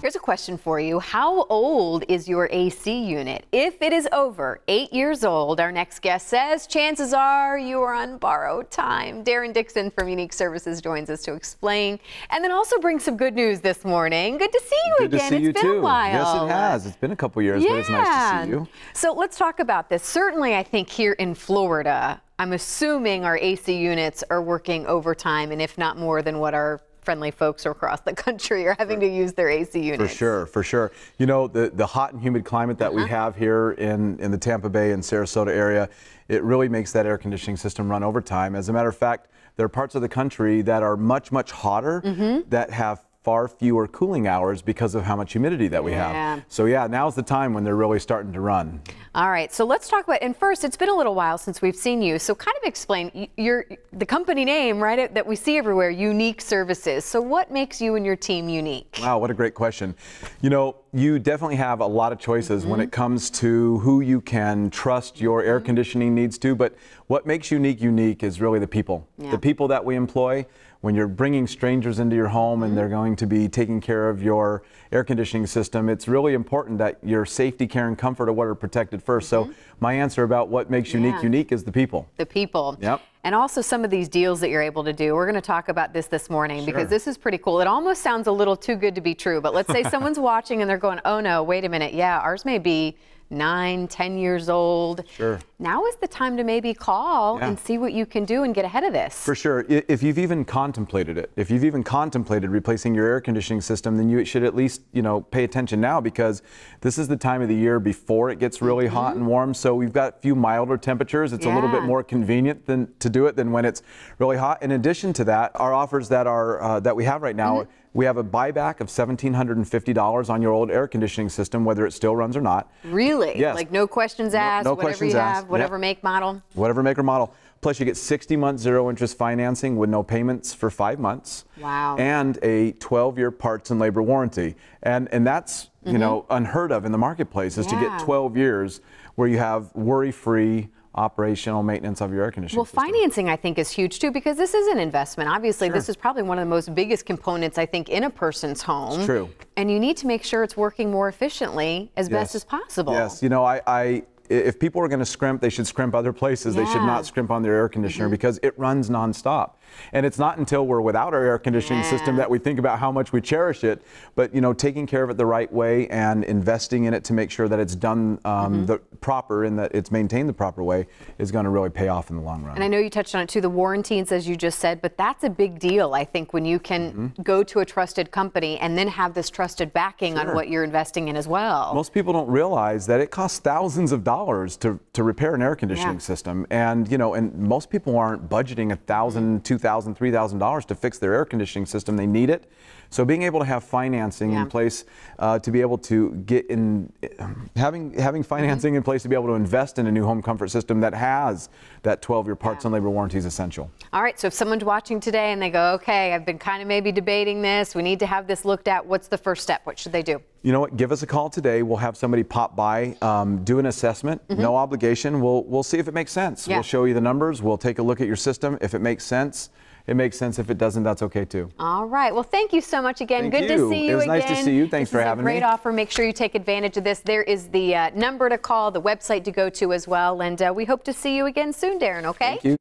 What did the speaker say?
Here's a question for you. How old is your AC unit? If it is over 8 years old, our next guest says chances are you are on borrowed time. Darren Dixon from Unique Services joins us to explain and then also bring some good news this morning. Good to see you again. Good to see you It's been too. a while. Yes, it has. It's been a couple years, but it's nice to see you. So let's talk about this. Certainly, I think here in Florida, I'm assuming our AC units are working overtime, and if not more than what our friendly folks across the country are having to use their AC units. For sure. You know, the hot and humid climate that we have here in the Tampa Bay and Sarasota area, it really makes that air conditioning system run overtime. As a matter of fact, there are parts of the country that are much hot that have far fewer cooling hours because of how much humidity that we have. So yeah, now's the time when they're really starting to run. All right, so let's talk about, and first, it's been a little while since we've seen you, so kind of explain the company name, right, that we see everywhere, Unique Services. So what makes you and your team unique? Wow, what a great question. You know, you definitely have a lot of choices when it comes to who you can trust your air conditioning needs to, but what makes unique is really the people. The people that we employ. When you're bringing strangers into your home and they're going to be taking care of your air conditioning system, it's really important that your safety, care, and comfort of what are protected first. So my answer about what makes unique is the people. The people. Yep. And also some of these deals that you're able to do. We're going to talk about this morning because this is pretty cool. It almost sounds a little too good to be true, but let's say someone's watching and they're going, oh no, wait a minute. Yeah, ours may be 9, 10 years old. Sure. Now is the time to maybe call and see what you can do and get ahead of this. For sure. If you've even contemplated it, if you've even contemplated replacing your air conditioning system, then you should at least, pay attention now, because this is the time of the year before it gets really hot and warm. So we've got a few milder temperatures. It's a little bit more convenient to do it than when it's really hot. In addition to that, our offers that we have right now, we have a buyback of $1,750 on your old air conditioning system, whether it still runs or not. Really? Yes. Like no questions asked, no whatever questions you asked. have, whatever make, model? Whatever make or model. Plus you get 60-month zero-interest financing with no payments for 5 months. Wow. And a 12-year parts and labor warranty. And that's, unheard of in the marketplace, is to get 12 years where you have worry-free operational maintenance of your air conditioning system. Financing, I think, is huge too, because this is an investment. Obviously, this is probably one of the most biggest components, I think, in a person's home. It's true. And you need to make sure it's working more efficiently as best as possible. Yes, if people are going to scrimp, they should scrimp other places. They should not scrimp on their air conditioner because it runs nonstop. And it's not until we're without our air conditioning system that we think about how much we cherish it. But, taking care of it the right way and investing in it to make sure that it's done the proper and that it's maintained the proper way is going to really pay off in the long run. And I know you touched on it too, the warranties, as you just said, but that's a big deal, I think, when you can go to a trusted company and then have this trusted backing on what you're investing in as well. Most people don't realize that it costs thousands of dollars to repair an air conditioning system. And, and most people aren't budgeting $1,000, $2,000, $3,000 to fix their air conditioning system. They need it. So being able to have financing in place to be able to get in, having financing in place to be able to invest in a new home comfort system that has that 12-year parts and labor warranty is essential. All right, so if someone's watching today and they go, okay, I've been kind of maybe debating this, we need to have this looked at, what's the first step? What should they do? You know what? Give us a call today. We'll have somebody pop by, do an assessment, no obligation. We'll see if it makes sense. We'll show you the numbers. We'll take a look at your system. If it makes sense, it makes sense. If it doesn't, that's okay too. All right. Well, thank you so much again. Good to see you again. It was nice to see you. Thanks for having me. Great offer. Make sure you take advantage of this. There is the number to call, the website to go to as well. And we hope to see you again soon, Darren, okay? Thank you.